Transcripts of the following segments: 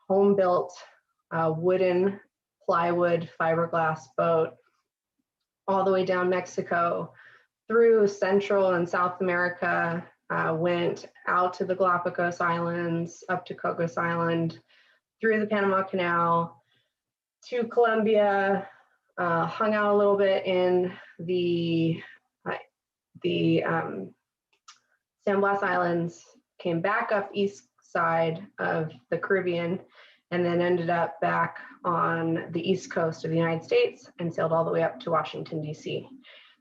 home-built wooden plywood fiberglass boat all the way down Mexico, through Central and South America, went out to the Galapagos Islands, up to Cocos Island, through the Panama Canal, to Colombia, hung out a little bit in the San Blas Islands, came back up east side of the Caribbean, and then ended up back on the east coast of the United States and sailed all the way up to Washington, D.C.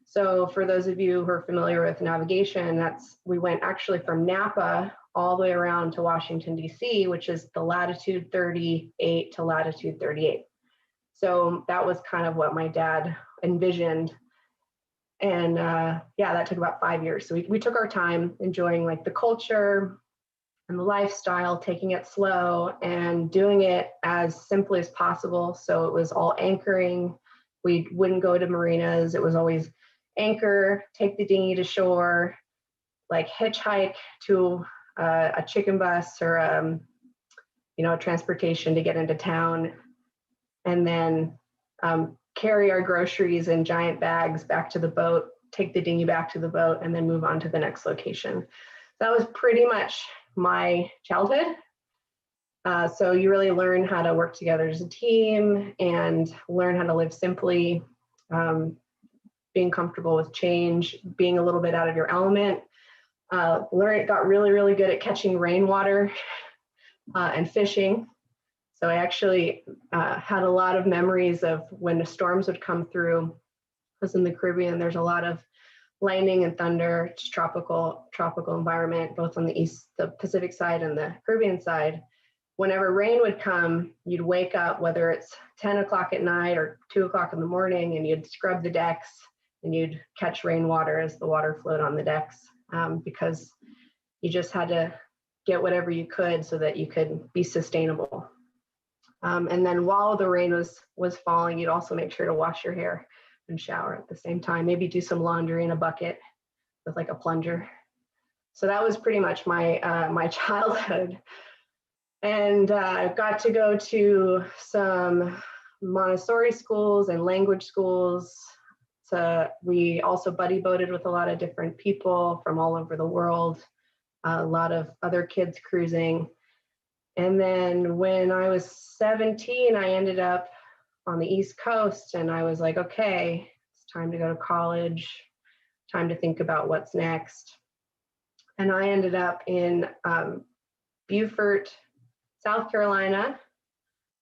So for those of you who are familiar with navigation, we went actually from Napa all the way around to Washington, D.C., which is the latitude 38 to latitude 38. So that was kind of what my dad envisioned. And yeah, that took about 5 years. So we took our time enjoying like the culture and the lifestyle, taking it slow and doing it as simply as possible. So it was all anchoring. We wouldn't go to marinas. It was always anchor, take the dinghy to shore, like hitchhike to a chicken bus or transportation to get into town, and then carry our groceries in giant bags back to the boat, take the dinghy back to the boat, and then move on to the next location. That was pretty much my childhood. So you really learn how to work together as a team and learn how to live simply, being comfortable with change, being a little bit out of your element. Got really, really good at catching rainwater and fishing. So I actually had a lot of memories of when the storms would come through. I was in the Caribbean. There's a lot of lightning and thunder. It's tropical environment, both on the Pacific side and the Caribbean side. Whenever rain would come, you'd wake up, whether it's 10 o'clock at night or 2 o'clock in the morning, and you'd scrub the decks and you'd catch rainwater as the water flowed on the decks, because you just had to get whatever you could so that you could be sustainable. And then while the rain was falling, you'd also make sure to wash your hair and shower at the same time, maybe do some laundry in a bucket with like a plunger. So that was pretty much my childhood. And I got to go to some Montessori schools and language schools. So we also buddy boated with a lot of different people from all over the world, a lot of other kids cruising. And then when I was 17, I ended up on the East Coast, and I was like, okay, it's time to go to college, time to think about what's next. And I ended up in Beaufort, South Carolina,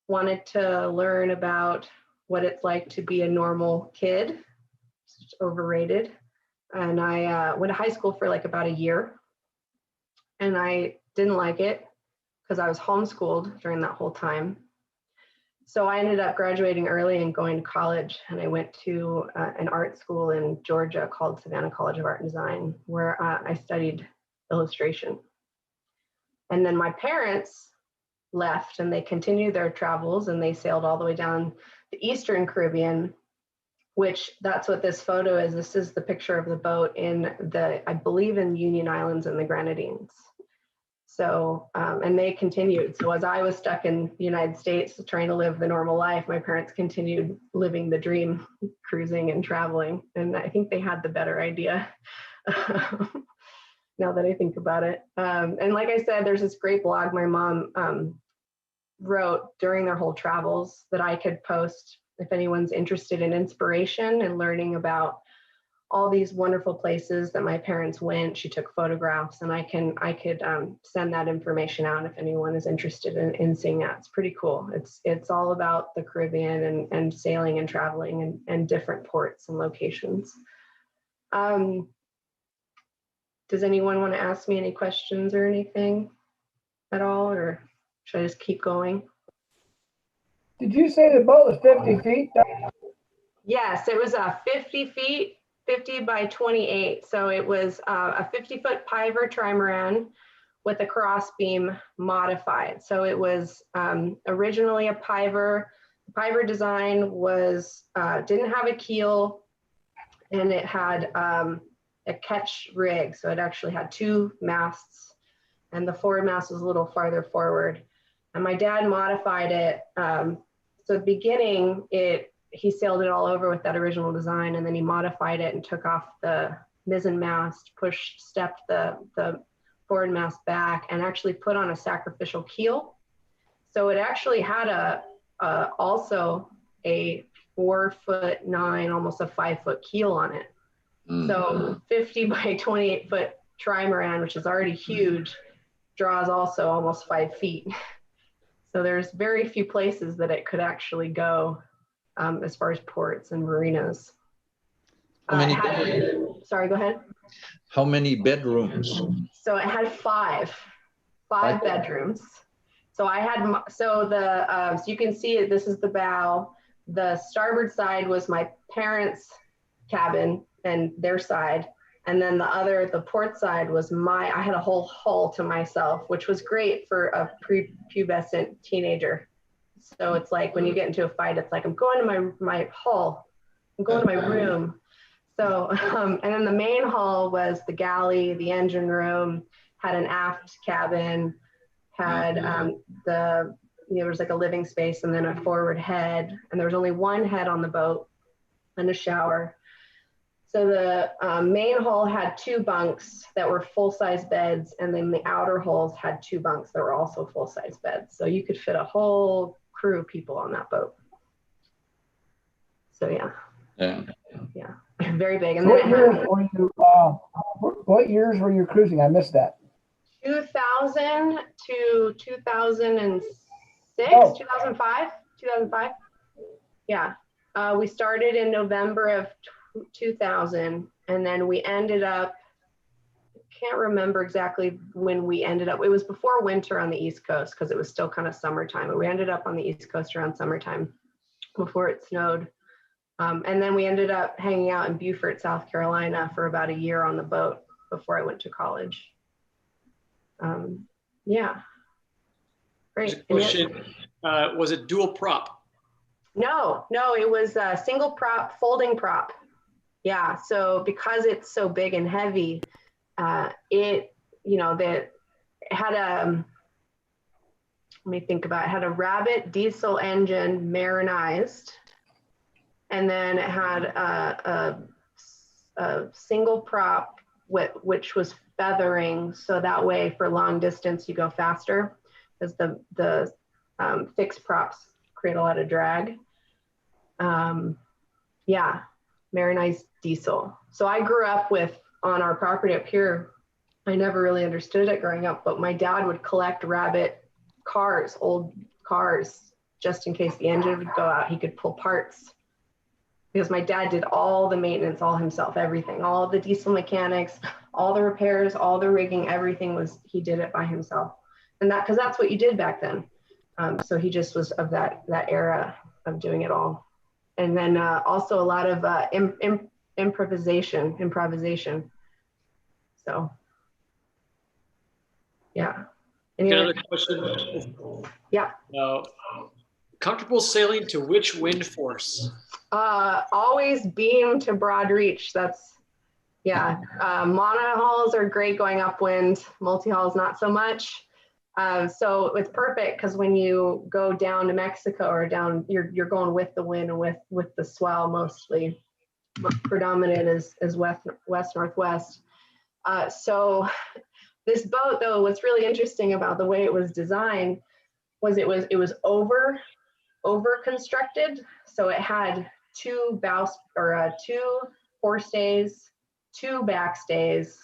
wanted to learn about what it's like to be a normal kid. It's overrated. And I went to high school for like about a year, and I didn't like it because I was homeschooled during that whole time. So I ended up graduating early and going to college, and I went to an art school in Georgia called Savannah College of Art and Design, where I studied illustration. And then my parents left and they continued their travels, and they sailed all the way down the Eastern Caribbean, which that's what this photo is. This is the picture of the boat I believe in Union Islands and the Grenadines. So, and they continued. So as I was stuck in the United States trying to live the normal life, my parents continued living the dream, cruising and traveling. And I think they had the better idea now that I think about it. And like I said, there's this great blog my mom wrote during their whole travels that I could post if anyone's interested in inspiration and learning about all these wonderful places that my parents went. She took photographs, and I could send that information out if anyone is interested in seeing that. It's pretty cool. It's all about the Caribbean and sailing and traveling and different ports and locations. Does anyone want to ask me any questions or anything at all, or should I just keep going? Did you say the boat was 50 feet? Yes, it was 50 feet. 50 by 28. So it was a 50-foot Piver trimaran with a crossbeam modified. So it was originally a Piver. The Piver design was didn't have a keel, and it had a catch rig. So it actually had two masts, and the forward mast was a little farther forward. And my dad modified it. So at the beginning, he sailed it all over with that original design, and then he modified it and took off the mizzen mast, stepped the forward mast back, and actually put on a sacrificial keel. So it actually had also a 4'9", almost a 5-foot keel on it. So 50 by 28 foot trimaran, which is already huge, draws also almost 5 feet. So there's very few places that it could actually go as far as ports and marinas. Sorry, go ahead. How many bedrooms? So it had five bedrooms. So I had, so you can see it, this is the bow. The starboard side was my parents' cabin and their side. And then the port side was I had a whole hull to myself, which was great for a prepubescent teenager. So it's like when you get into a fight, it's like, I'm going to my hull, I'm going to my room. So, and then the main hull was the galley, the engine room, had an aft cabin, had there was like a living space and then a forward head. And there was only one head on the boat and a shower. So the main hull had 2 bunks that were full-size beds, and then the outer hulls had 2 bunks that were also full-size beds. So you could fit a whole crew of people on that boat. So yeah, very big. And then what years were you cruising? I missed that. 2000 to 2006, 2005. Yeah, we started in November of 2000, and then we ended up, can't remember exactly when we ended up. It was before winter on the East Coast because it was still kind of summertime, but we ended up on the East Coast around summertime before it snowed. And then we ended up hanging out in Beaufort, South Carolina for about a year on the boat before I went to college. Yeah, great. Question, was it dual prop? No, it was a single prop, folding prop. Yeah, so because it's so big and heavy, it had a, let me think about it, had a Rabbit diesel engine marinized, and then it had a single prop which was feathering, so that way for long distance you go faster, because the fixed props create a lot of drag. Yeah, marinized diesel. So I grew up with, on our property up here, I never really understood it growing up, but my dad would collect Rabbit cars, old cars, just in case the engine would go out, he could pull parts. Because my dad did all the maintenance all himself, everything, all the diesel mechanics, all the repairs, all the rigging, everything he did it by himself. And because that's what you did back then. So he just was of that era of doing it all. And then also a lot of improvisation. So, yeah. Another question. Yeah. Comfortable sailing to which wind force? Always beam to broad reach. That's, yeah. Monohulls are great going upwind. Multi-hulls not so much. So it's perfect because when you go down to Mexico or down, you're going with the wind and with the swell mostly. Predominant is west northwest. So this boat, though, what's really interesting about the way it was designed was it was over constructed. So it had 2 forestays, 2 backstays,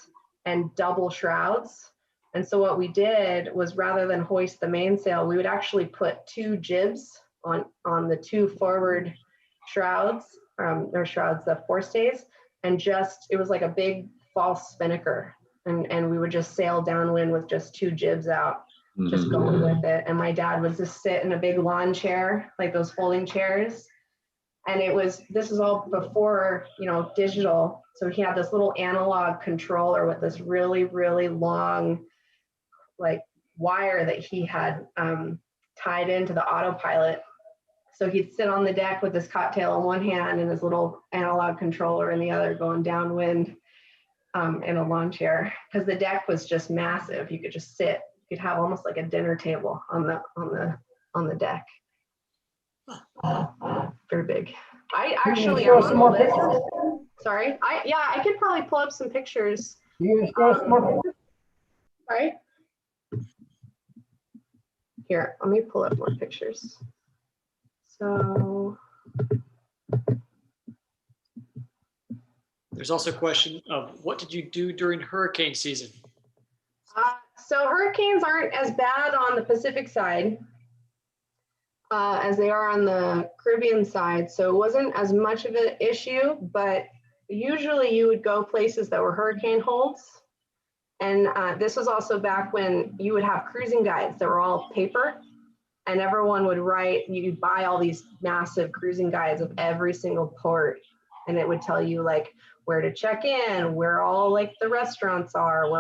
and double shrouds. And so what we did was, rather than hoist the mainsail, we would actually put 2 jibs on the 2 forward shrouds, the forestays, and it was like a big false spinnaker. And we would just sail downwind with just 2 jibs out, just going with it. And my dad would just sit in a big lawn chair, like those folding chairs. And this is all before, digital. So he had this little analog controller with this really, really long, like, wire that he had tied into the autopilot. So he'd sit on the deck with his cocktail in one hand and his little analog controller in the other, going downwind in a lawn chair, because the deck was just massive. You could just sit You'd have almost like a dinner table on the deck. Very big. I actually show am us on some the more list. pictures? Sorry. I could probably pull up some pictures. You gonna show us some more pictures? Sorry. Here, let me pull up more pictures. So There's also a question of what did you do during hurricane season? so hurricanes aren't as bad on the Pacific side as they are on the Caribbean side. So it wasn't as much of an issue, but usually you would go places that were hurricane holds. And this was also back when you would have cruising guides that were all paper, and everyone would write, you'd buy all these massive cruising guides of every single port. And it would tell you like where to check in, where all like the restaurants are,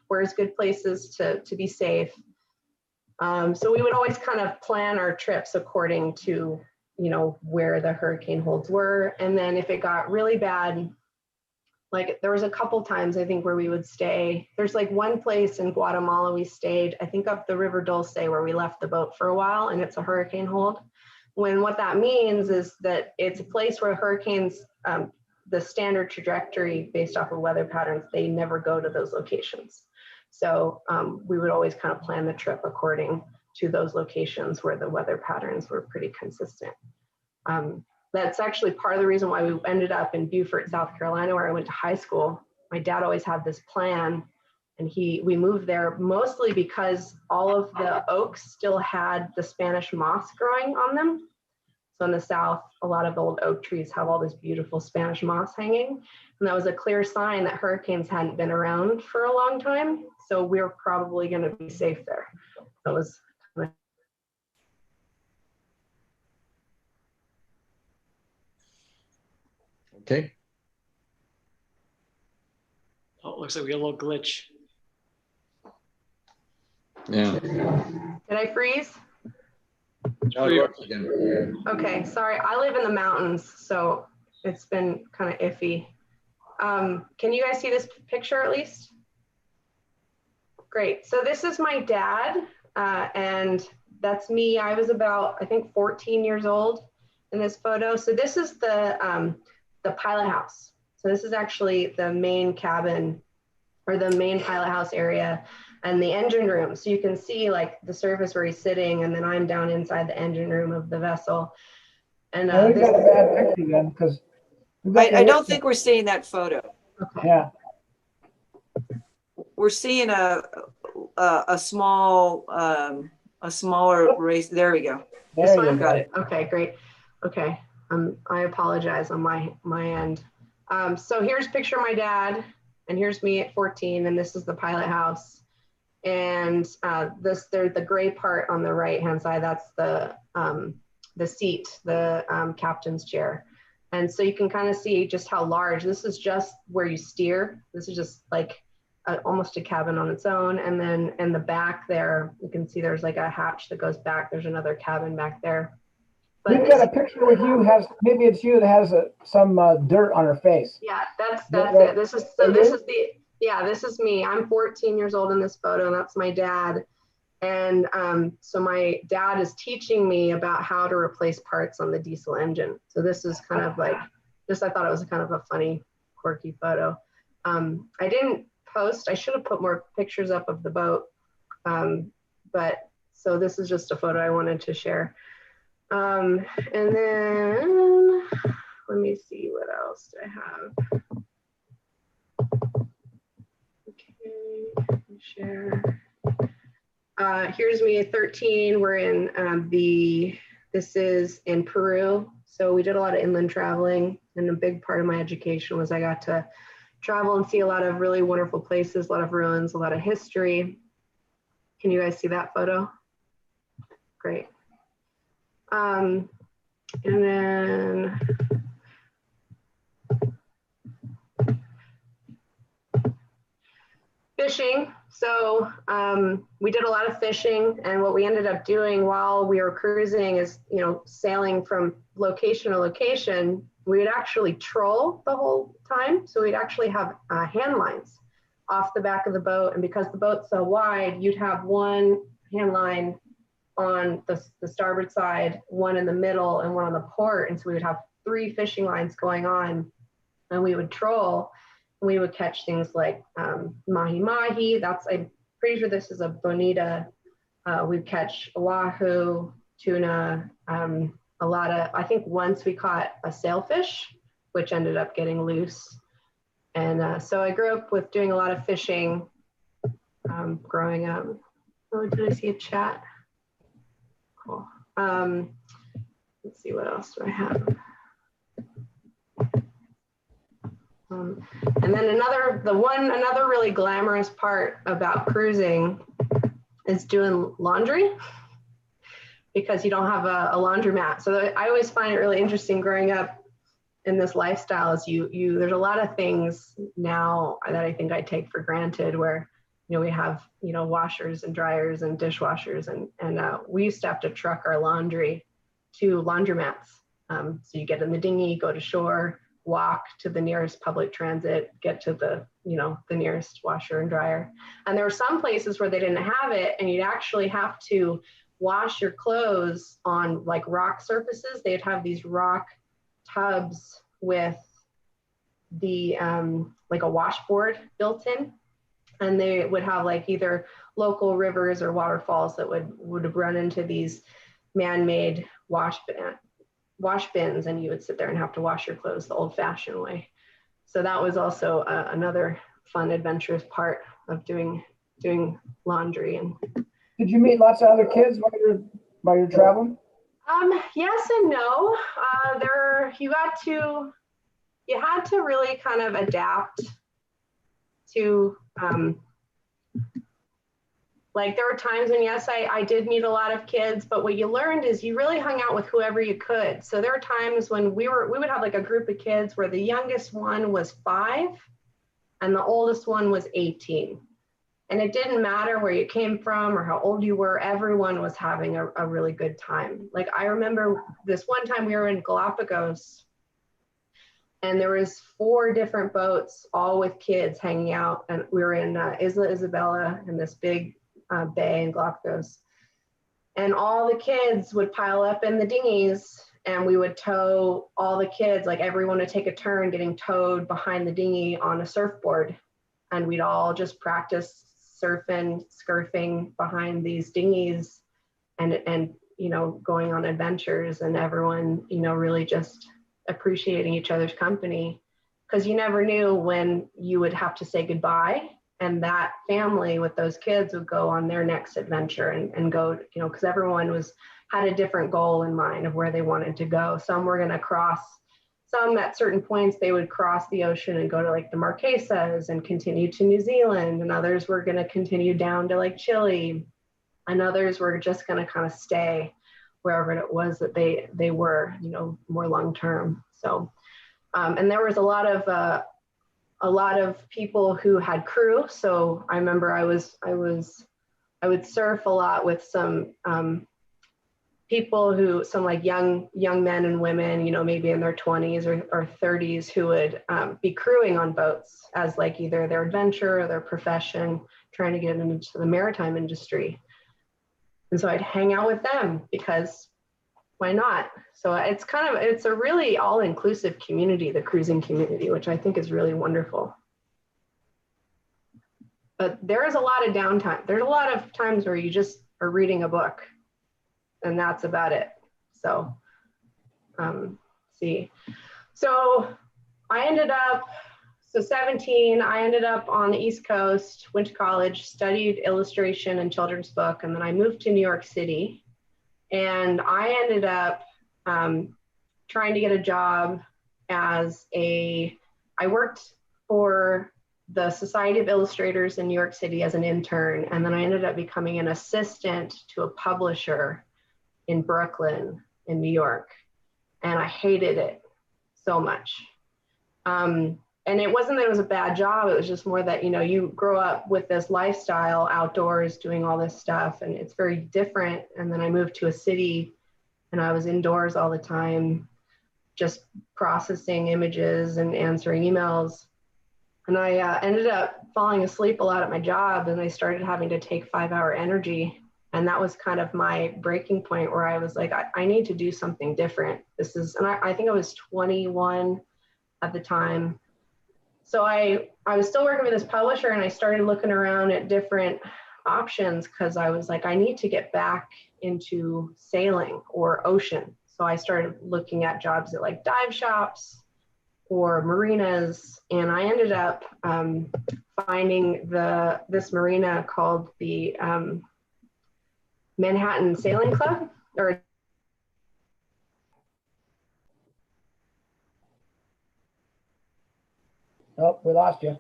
where's good places to be safe. So we would always kind of plan our trips according to, where the hurricane holds were. And then if it got really bad, like there was a couple times I think where we would stay. There's like one place in Guatemala we stayed, I think up the River Dulce, where we left the boat for a while, and it's a hurricane hold. When what that means is that it's a place where hurricanes, the standard trajectory based off of weather patterns, they never go to those locations. So we would always kind of plan the trip according to those locations where the weather patterns were pretty consistent. That's actually part of the reason why we ended up in Beaufort, South Carolina, where I went to high school. My dad always had this plan, and we moved there mostly because all of the oaks still had the Spanish moss growing on them. So in the South, a lot of the old oak trees have all this beautiful Spanish moss hanging. And that was a clear sign that hurricanes hadn't been around for a long time. So we were probably going to be safe there. That was kind of. Okay. Oh, it looks like we got a little glitch. Yeah. Did I freeze? Now it works again. Okay, sorry. I live in the mountains, so it's been kind of iffy. Can you guys see this picture at least? Great. So this is my dad, and that's me. I was about, I think, 14 years old in this photo. So this is the pilot house. So this is actually the main cabin, or the main pilot house area, and the engine room. So you can see like the surface where he's sitting, and then I'm down inside the engine room of the vessel. And We got a bad picture then, because I don't think we're seeing that photo. okay. Yeah. We're seeing a smaller race. There we go. This There you one? go. Got it. Okay, great. Okay, I apologize on my end. So here's a picture of my dad, and here's me at 14, and this is the pilot house. And there's the gray part on the right-hand side. That's the seat, the captain's chair. And so you can kind of see just how large. This is just where you steer. This is just like almost a cabin on its own. And then in the back there, you can see there's like a hatch that goes back. There's another cabin back there. But We've got a picture with you. Maybe it's you that has some dirt on her face. yeah, that's Right. it. This is me. I'm 14 years old in this photo, and that's my dad. And so my dad is teaching me about how to replace parts on the diesel engine. So this is kind of like this. I thought it was kind of a funny, quirky photo. I didn't post. I should have put more pictures up of the boat. But so this is just a photo I wanted to share. And then let me see, what else do I have? Okay, share. Here's me at 13. We're in this is in Peru. So we did a lot of inland traveling, and a big part of my education was I got to travel and see a lot of really wonderful places, a lot of ruins, a lot of history. Can you guys see that photo? Great. And then fishing. So we did a lot of fishing, and what we ended up doing while we were cruising is, sailing from location to location, we would actually troll the whole time. So we'd actually have hand lines off the back of the boat. And because the boat's so wide, you'd have one hand line on the starboard side, one in the middle, and one on the port. And so we would have 3 fishing lines going on, and we would troll, and we would catch things like mahi-mahi. I'm pretty sure this is a bonita. We'd catch wahoo, tuna, a lot of, I think once we caught a sailfish, which ended up getting loose. And so I grew up with doing a lot of fishing growing up. Oh, did I see a chat? Cool. Let's see, what else do I have? And then another really glamorous part about cruising is doing laundry, because you don't have a laundromat. So I always find it really interesting growing up in this lifestyle is there's a lot of things now that I think I take for granted, where, we have, washers and dryers and dishwashers, and we used to have to truck our laundry to laundromats. So you get in the dinghy, go to shore, walk to the nearest public transit, get to the nearest washer and dryer. And there were some places where they didn't have it, and you'd actually have to wash your clothes on like rock surfaces. They'd have these rock tubs with the like a washboard built in, and they would have like either local rivers or waterfalls that would run into these man-made wash bins, and you would sit there and have to wash your clothes the old-fashioned way. So that was also another fun, adventurous part of doing laundry. And did you meet lots of other kids while you're traveling? Yes and no. You had to really kind of adapt to, like there were times when, yes, I did meet a lot of kids, but what you learned is you really hung out with whoever you could. So there were times when we would have like a group of kids where the youngest one was 5 and the oldest one was 18. And it didn't matter where you came from or how old you were, everyone was having a really good time. Like I remember this one time we were in Galapagos, and there was 4 different boats, all with kids hanging out. And we were in Isla Isabela in this big bay in Galapagos. And all the kids would pile up in the dinghies, and we would tow all the kids, like everyone would take a turn getting towed behind the dinghy on a surfboard. And we'd all just practice surfing, scurfing behind these dinghies and going on adventures, and everyone, really just appreciating each other's company, because you never knew when you would have to say goodbye, and that family with those kids would go on their next adventure and go, because everyone had a different goal in mind of where they wanted to go. Some were going to cross, some at certain points they would cross the ocean and go to like the Marquesas and continue to New Zealand, and others were going to continue down to like Chile, and others were just going to kind of stay wherever it was that they were, more long term. So, and there was a lot of people who had crew. So I remember I would surf a lot with some people some like young men and women, maybe in their 20s or 30s, who would be crewing on boats as like either their adventure or their profession, trying to get into the maritime industry. And so I'd hang out with them, because why not? So it's a really all-inclusive community, the cruising community, which I think is really wonderful. But there is a lot of downtime. There's a lot of times where you just are reading a book, and that's about it. So, see. So I ended up, 17, I ended up on the East Coast, went to college, studied illustration and children's book, and then I moved to New York City. And I ended up trying to get a job I worked for the Society of Illustrators in New York City as an intern, and then I ended up becoming an assistant to a publisher in Brooklyn in New York. And I hated it so much. And it wasn't that it was a bad job, it was just more that, you grow up with this lifestyle outdoors doing all this stuff, and it's very different. And then I moved to a city and I was indoors all the time, just processing images and answering emails. And I ended up falling asleep a lot at my job, and I started having to take 5-hour energy. And that was kind of my breaking point where I was like, I need to do something different. And I think I was 21 at the time. So I was still working with this publisher, and I started looking around at different options because I was like, I need to get back into sailing or ocean. So I started looking at jobs at like dive shops or marinas, and I ended up finding this marina called the Manhattan Sailing Club, or Oh, we lost you.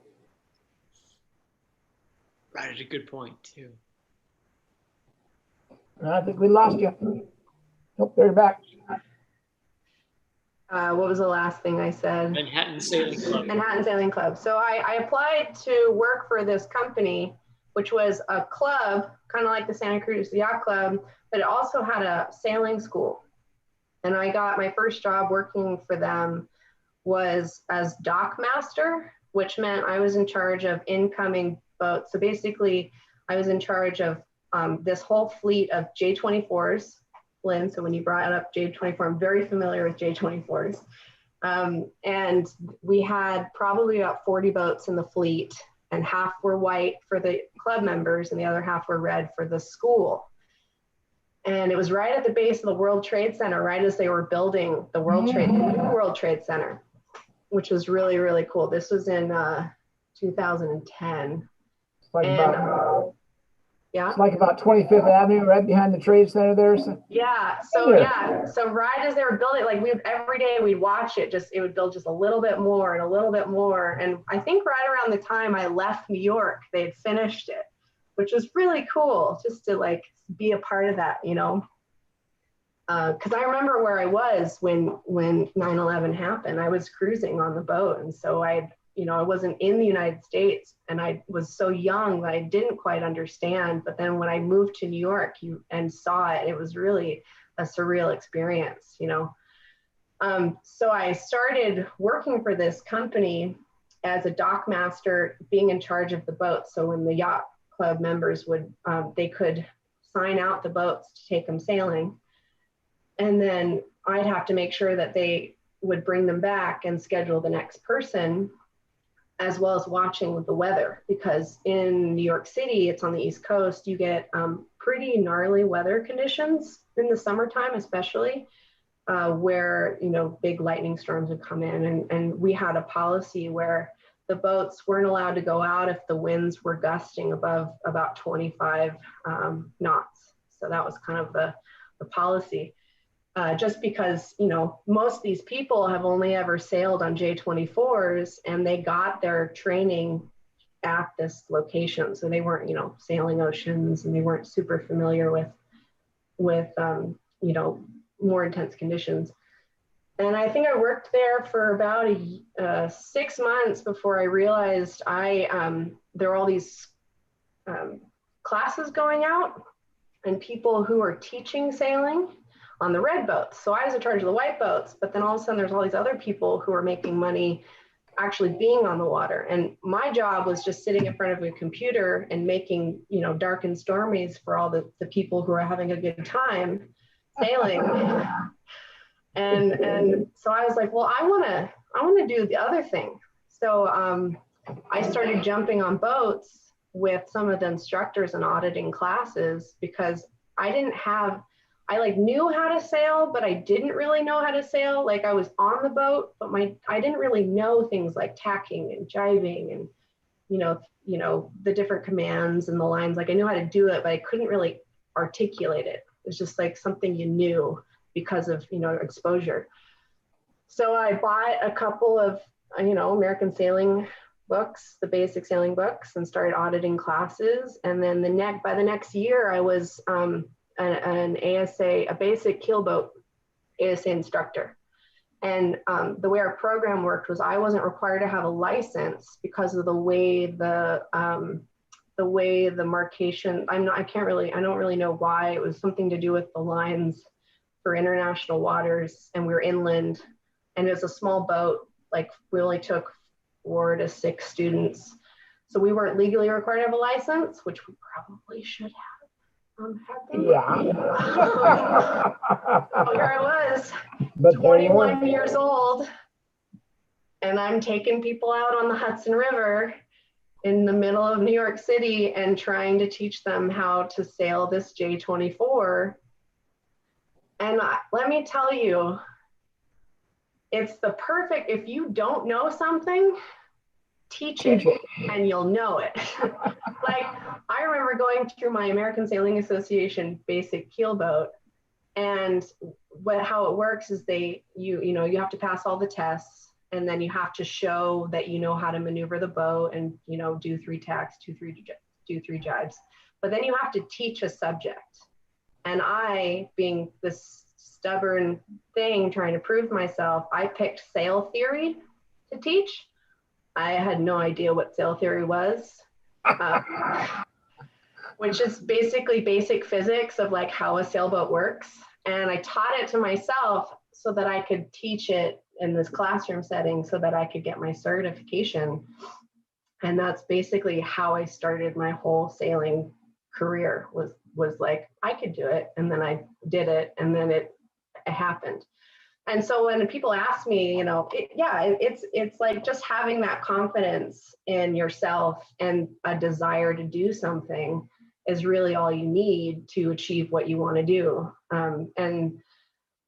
Right at a good point too. I think we lost you. Oh, there you're back. what was the last thing I said? Manhattan Sailing Club. Manhattan Sailing Club. So I applied to work for this company, which was a club, kind of like the Santa Cruz Yacht Club, but it also had a sailing school. And I got my first job working for them was as dock master, which meant I was in charge of incoming boats. So basically, I was in charge of this whole fleet of J24s. Lynn, so when you brought up J24, I'm very familiar with J24s. And we had probably about 40 boats in the fleet, and half were white for the club members and the other half were red for the school. And it was right at the base of the World Trade Center, right as they were building the new World Trade Center, which was really, really cool. This was in 2010. It's like And yeah. It's like about 25th Avenue, right behind the Trade Center there. So. Yeah. So right as they were building, like every day we'd watch it, it would build just a little bit more and a little bit more. And I think right around the time I left New York, they had finished it, which was really cool just to like be a part of that, you know. Because I remember where I was when 9/11 happened. I was cruising on the boat, and so I wasn't in the United States, and I was so young that I didn't quite understand. But then when I moved to New York and saw it, it was really a surreal experience, you know. So I started working for this company as a dock master, being in charge of the boats. So when the yacht club members they could sign out the boats to take them sailing. And then I'd have to make sure that they would bring them back and schedule the next person, as well as watching the weather, because in New York City, it's on the East Coast, you get pretty gnarly weather conditions in the summertime, especially where, big lightning storms would come in. And we had a policy where the boats weren't allowed to go out if the winds were gusting above about 25 knots. So that was kind of the policy. Just because, most of these people have only ever sailed on J24s, and they got their training at this location. So they weren't, sailing oceans, and they weren't super familiar with more intense conditions. And I think I worked there for about 6 months before I realized there were all these classes going out and people who are teaching sailing on the red boats. So I was in charge of the white boats, but then all of a sudden there's all these other people who are making money actually being on the water. And my job was just sitting in front of a computer and making, dark and stormies for all the people who are having a good time sailing. And so I was like, well, I want to do the other thing. So I started jumping on boats with some of the instructors and auditing classes, because I knew how to sail, but I didn't really know how to sail. Like, I was on the boat, but I didn't really know things like tacking and jibing and, the different commands and the lines. Like, I knew how to do it, but I couldn't really articulate it. It's just like something you knew because of, exposure. So I bought a couple of, American sailing books, the basic sailing books, and started auditing classes. And then by the next year, I was, an ASA, a basic keelboat ASA instructor. And the way our program worked was I wasn't required to have a license because of the way the marcation, I don't really know why. It was something to do with the lines for international waters, and we were inland, and it was a small boat. Like, we only took 4 to 6 students. So we weren't legally required to have a license, which we probably should have. Yeah. So here I was, But there you 21 were. years old, and I'm taking people out on the Hudson River in the middle of New York City and trying to teach them how to sail this J24. And let me tell you, it's the perfect, if you don't know something, teach it and you'll know it. Like, I remember going through my American Sailing Association basic keel boat, and how it works is you have to pass all the tests, and then you have to show that you know how to maneuver the boat and do 3 tacks, do 3 jibes. But then you have to teach a subject. And I, being this stubborn thing trying to prove myself, I picked sail theory to teach. I had no idea what sail theory was, which is basically basic physics of like how a sailboat works. And I taught it to myself so that I could teach it in this classroom setting so that I could get my certification. And that's basically how I started my whole sailing career, was like, I could do it. And then I did it, and then it happened. And so when people ask me, it's like just having that confidence in yourself and a desire to do something is really all you need to achieve what you want to do. And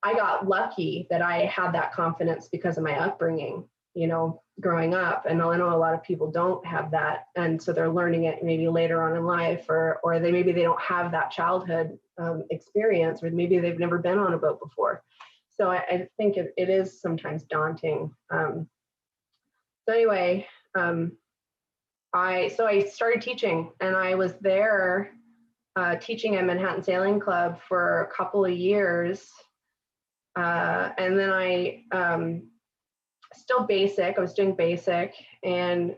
I got lucky that I had that confidence because of my upbringing, growing up. And I know a lot of people don't have that. And so they're learning it maybe later on in life, or maybe they don't have that childhood experience, or maybe they've never been on a boat before. So I think it is sometimes daunting. So anyway, I started teaching, and I was there teaching at Manhattan Sailing Club for a couple of years. And then I was doing basic, and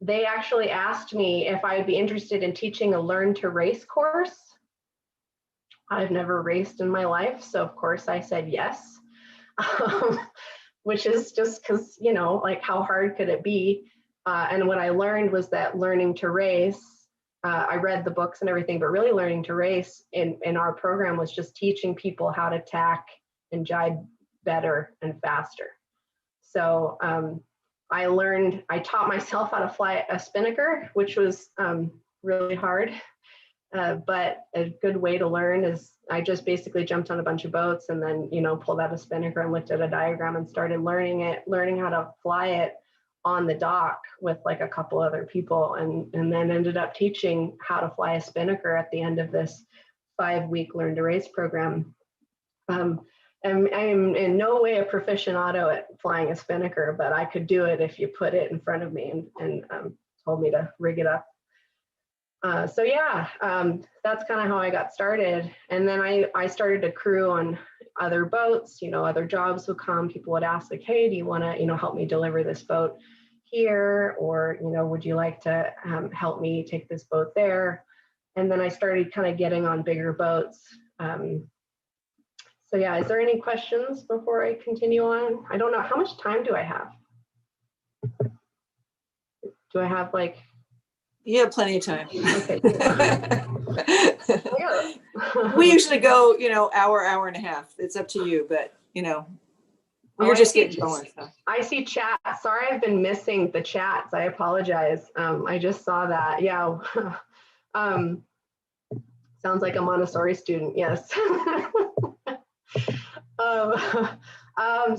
they actually asked me if I would be interested in teaching a learn to race course. I've never raced in my life, so of course I said yes, which is just because, like, how hard could it be? And what I learned was that learning to race, I read the books and everything, but really learning to race in our program was just teaching people how to tack and jibe better and faster. So I taught myself how to fly a spinnaker, which was really hard. But a good way to learn is I just basically jumped on a bunch of boats and then, pulled out a spinnaker and looked at a diagram and started learning how to fly it on the dock with like a couple other people, and then ended up teaching how to fly a spinnaker at the end of this 5-week Learn to Race program. And I'm in no way a proficionado at flying a spinnaker, but I could do it if you put it in front of me and told me to rig it up. So yeah, that's kind of how I got started. And then I started to crew on other boats, other jobs would come. People would ask like, hey, do you want to, help me deliver this boat here? Or, would you like to help me take this boat there? And then I started kind of getting on bigger boats. So yeah, is there any questions before I continue on? I don't know, how much time do I have? Do I have like? You have plenty of time. Okay. We usually go, hour and a half. It's up to you, but we're just getting going. So. I see chat. Sorry, I've been missing the chats. I apologize. I just saw that. Yeah. Sounds like a Montessori student. Yes.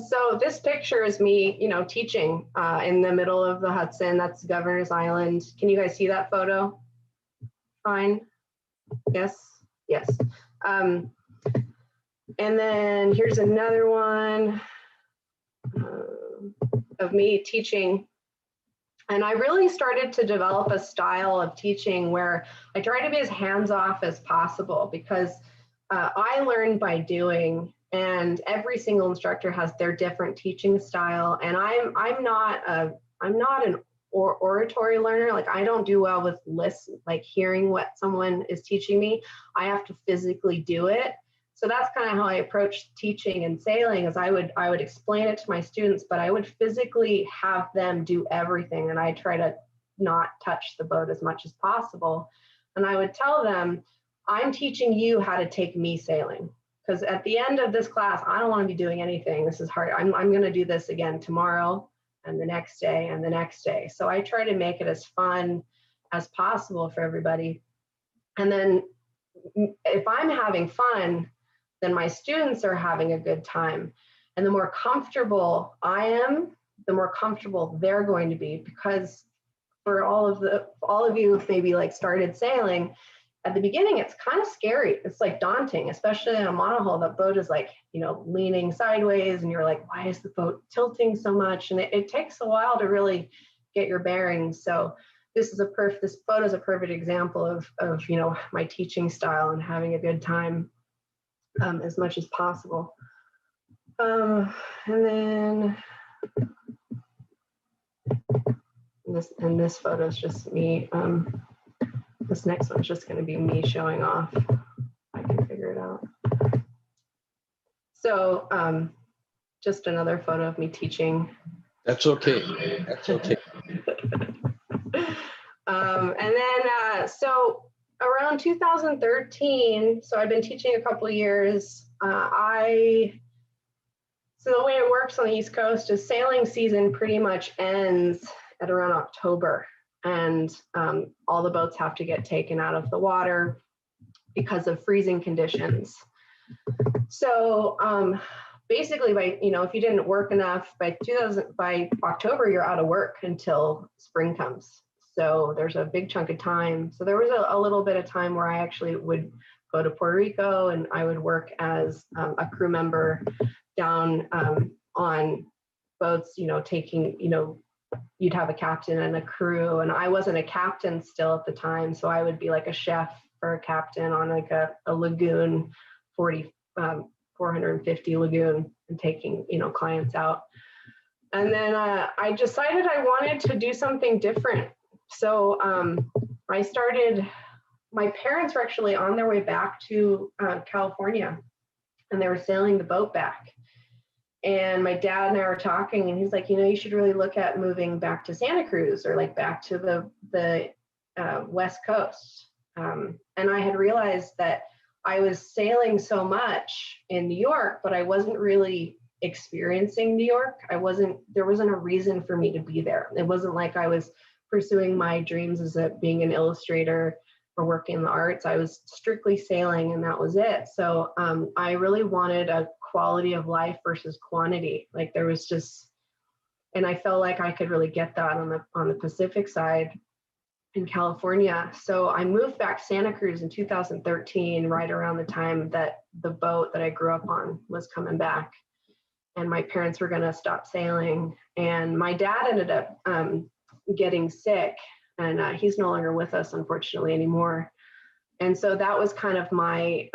So this picture is me, teaching in the middle of the Hudson. That's Governor's Island. Can you guys see that photo? Fine. Yes. Yes. And then here's another one of me teaching. And I really started to develop a style of teaching where I try to be as hands-off as possible, because I learn by doing. And every single instructor has their different teaching style. And I'm not an oratory learner. Like, I don't do well with hearing what someone is teaching me. I have to physically do it. So that's kind of how I approached teaching and sailing, is I would explain it to my students, but I would physically have them do everything. And I try to not touch the boat as much as possible. And I would tell them, I'm teaching you how to take me sailing. Because at the end of this class, I don't want to be doing anything. This is hard. I'm going to do this again tomorrow and the next day and the next day. So I try to make it as fun as possible for everybody. And then if I'm having fun, then my students are having a good time. And the more comfortable I am, the more comfortable they're going to be. Because for all of you who've maybe like started sailing, at the beginning, it's kind of scary. It's like daunting, especially in a monohull. The boat is like, you know, leaning sideways and you're like, why is the boat tilting so much? And it takes a while to really get your bearings. So this photo is a perfect example of, you know, my teaching style and having a good time as much as possible. And then this photo is just me. This next one's just going to be me showing off. I can figure it out. So just another photo of me teaching. That's okay. That's okay. And then, so around 2013, so I've been teaching a couple of years. So the way it works on the East Coast is sailing season pretty much ends at around October. And all the boats have to get taken out of the water because of freezing conditions. So basically, if you didn't work enough by October, you're out of work until spring comes. So there's a big chunk of time. So there was a little bit of time where I actually would go to Puerto Rico and I would work as a crew member down on boats, taking, you'd have a captain and a crew, and I wasn't a captain still at the time. So I would be like a chef for a captain on like a lagoon, 450 lagoon, and taking, clients out. And then I decided I wanted to do something different. So my parents were actually on their way back to California, and they were sailing the boat back. And my dad and I were talking, and he's like, you should really look at moving back to Santa Cruz or like back to the West Coast. And I had realized that I was sailing so much in New York, but I wasn't really experiencing New York. There wasn't a reason for me to be there. It wasn't like I was pursuing my dreams as being an illustrator or working in the arts. I was strictly sailing, and that was it. So I really wanted a quality of life versus quantity. Like there was just, and I felt like I could really get that on the Pacific side in California. So I moved back to Santa Cruz in 2013, right around the time that the boat that I grew up on was coming back, and my parents were going to stop sailing. And my dad ended up getting sick, and he's no longer with us, unfortunately, anymore. And so that was kind of my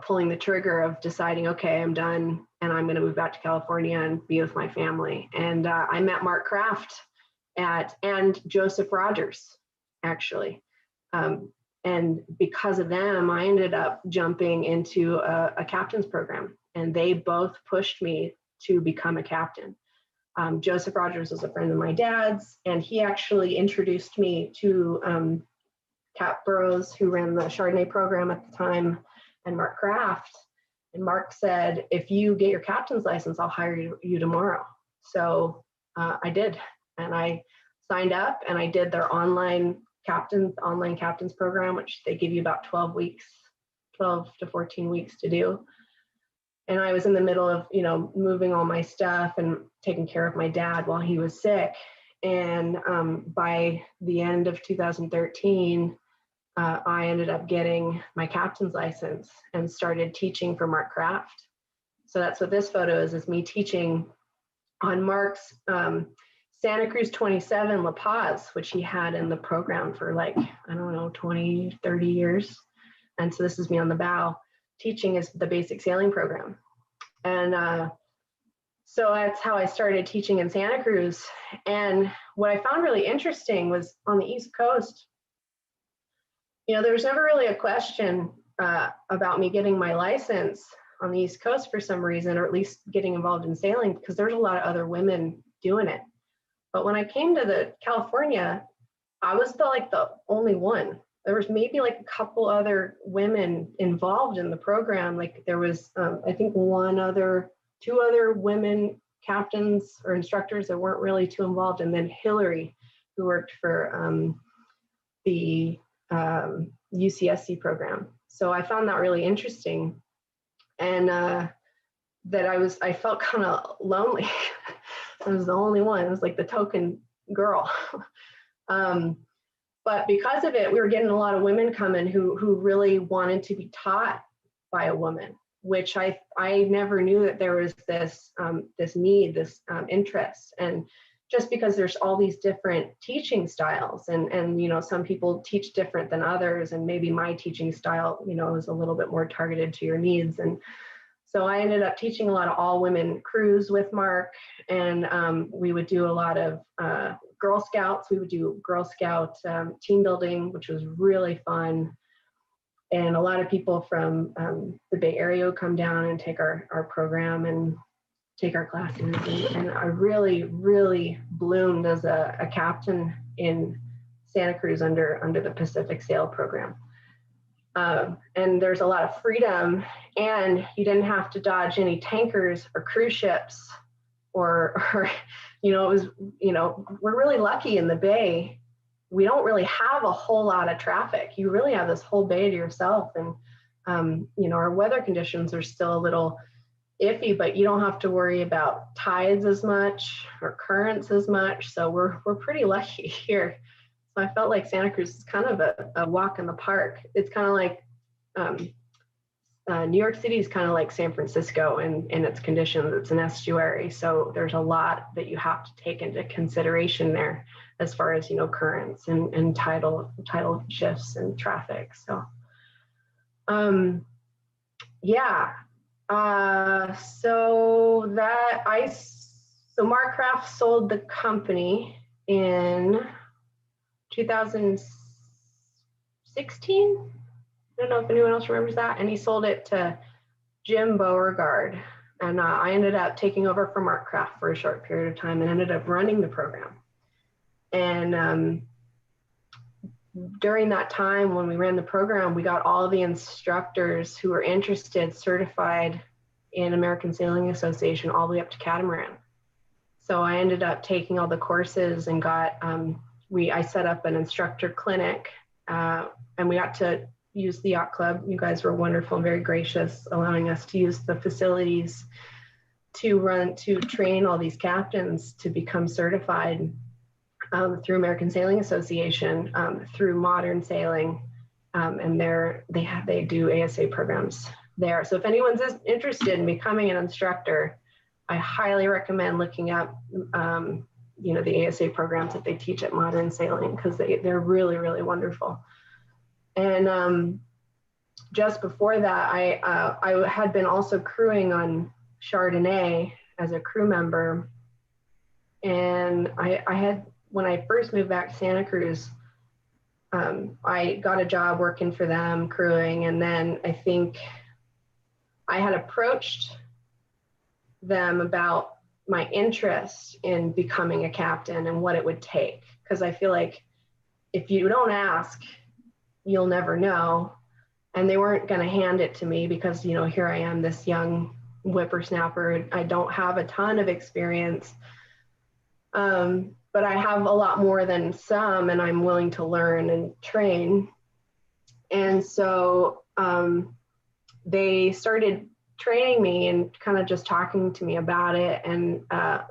pulling the trigger of deciding, okay, I'm done and I'm going to move back to California and be with my family. And I met Mark Kraft and Joseph Rogers, actually. And because of them, I ended up jumping into a captain's program, and they both pushed me to become a captain. Joseph Rogers was a friend of my dad's, and he actually introduced me to Cap Burrows, who ran the Chardonnay program at the time, and Mark Kraft. And Mark said, if you get your captain's license, I'll hire you tomorrow. So I did, and I signed up, and I did their online captain's program, which they give you about 12 to 14 weeks to do. And I was in the middle of, moving all my stuff and taking care of my dad while he was sick. And by the end of 2013, I ended up getting my captain's license and started teaching for Mark Kraft. So that's what this photo is me teaching on Mark's Santa Cruz 27 La Paz, which he had in the program for 20, 30 years. And so this is me on the bow. Teaching is the basic sailing program. And so that's how I started teaching in Santa Cruz. And what I found really interesting was on the East Coast, there was never really a question about me getting my license on the East Coast for some reason, or at least getting involved in sailing, because there's a lot of other women doing it. But when I came to the California, I was the only one. There was maybe like a couple other women involved in the program. Like there was, I think two other women captains or instructors that weren't really too involved. And then Hillary, who worked for the UCSC program. So I found that really interesting. And that I felt kind of lonely. I was the only one. I was like the token girl. But because of it, we were getting a lot of women coming who really wanted to be taught by a woman, which I never knew that there was this need, this interest. And just because there's all these different teaching styles, and you know, some people teach different than others, and maybe my teaching style, you know, is a little bit more targeted to your needs. And so I ended up teaching a lot of all women crews with Mark, and we would do a lot of Girl Scouts. We would do Girl Scout team building, which was really fun. And a lot of people from the Bay Area would come down and take our program and take our classes. And I really, really bloomed as a captain in Santa Cruz under the Pacific Sail program. And there's a lot of freedom, and you didn't have to dodge any tankers or cruise ships or you know, it was, you know, we're really lucky in the Bay. We don't really have a whole lot of traffic. You really have this whole bay to yourself. And, you know, our weather conditions are still a little iffy, but you don't have to worry about tides as much or currents as much. So we're pretty lucky here. So I felt like Santa Cruz is kind of a walk in the park. It's kind of like New York City is kind of like San Francisco in its conditions. It's an estuary. So there's a lot that you have to take into consideration there as far as, you know, currents and tidal shifts and traffic. So, yeah. So Mark Craft sold the company in 2016. I don't know if anyone else remembers that. And he sold it to Jim Beauregard. And I ended up taking over for Mark Craft for a short period of time and ended up running the program. And during that time when we ran the program, we got all the instructors who were interested certified in American Sailing Association all the way up to catamaran. So I ended up taking all the courses and got, I set up an instructor clinic, and we got to use the yacht club. You guys were wonderful and very gracious, allowing us to use the facilities to train all these captains to become certified through American Sailing Association, through Modern Sailing, and they do ASA programs there. So if anyone's interested in becoming an instructor, I highly recommend looking up you know, the ASA programs that they teach at Modern Sailing, because they're really, really wonderful. And just before that, I had been also crewing on Chardonnay as a crew member. And I had, when I first moved back to Santa Cruz, I got a job working for them crewing. And then I think I had approached them about my interest in becoming a captain and what it would take. Because I feel like if you don't ask, you'll never know. And they weren't going to hand it to me because, you know, here I am, this young whippersnapper. I don't have a ton of experience, but I have a lot more than some, and I'm willing to learn and train. And so they started training me and kind of just talking to me about it. And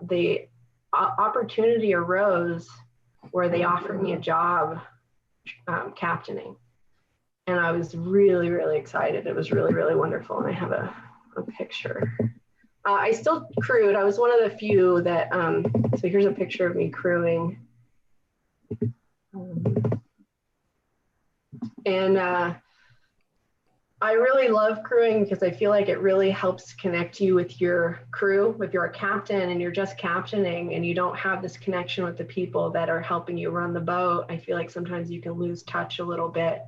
the opportunity arose where they offered me a job captaining. And I was really, really excited. It was really, really wonderful. And I have a picture. I still crewed. I was one of the few that, so here's a picture of me crewing. And I really love crewing because I feel like it really helps connect you with your crew. If you're a captain and you're just captaining and you don't have this connection with the people that are helping you run the boat, I feel like sometimes you can lose touch a little bit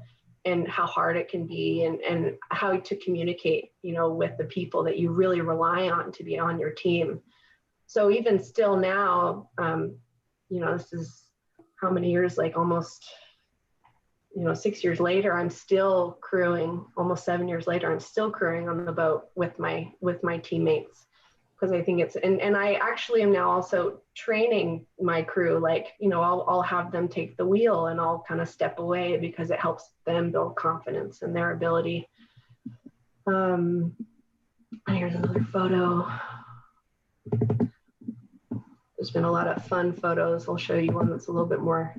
and how hard it can be, and how to communicate, you know, with the people that you really rely on to be on your team. So even still now, you know, this is how many years, like almost, you know, 6 years later, I'm still crewing, almost 7 years later, I'm still crewing on the boat with my teammates. Because I think it's, and I actually am now also training my crew, like, you know, I'll have them take the wheel and I'll kind of step away because it helps them build confidence in their ability. Here's another photo. There's been a lot of fun photos. I'll show you one that's a little bit more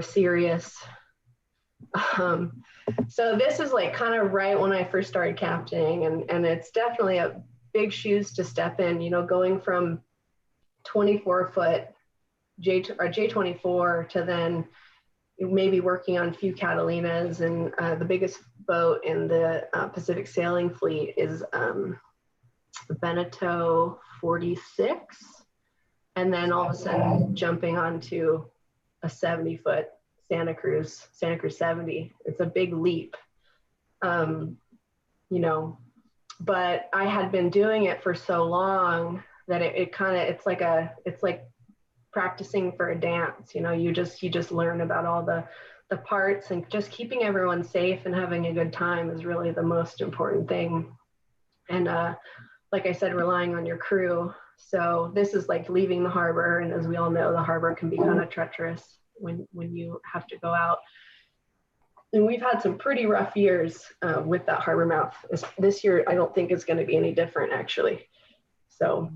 serious. So this is like kind of right when I first started captaining, and it's definitely a big shoes to step in, you know, going from 24-foot J24 to then maybe working on a few Catalinas, and the biggest boat in the Pacific sailing fleet is the Beneteau 46, and then all of a sudden jumping onto a 70-foot Santa Cruz 70. It's a big leap, you know. But I had been doing it for so long that it's like practicing for a dance, you know. You just learn about all the parts, and just keeping everyone safe and having a good time is really the most important thing. And like I said, relying on your crew. So this is like leaving the harbor, and as we all know, the harbor can be kind of treacherous when you have to go out. And we've had some pretty rough years with that harbor mouth. This year, I don't think it's going to be any different, actually. So,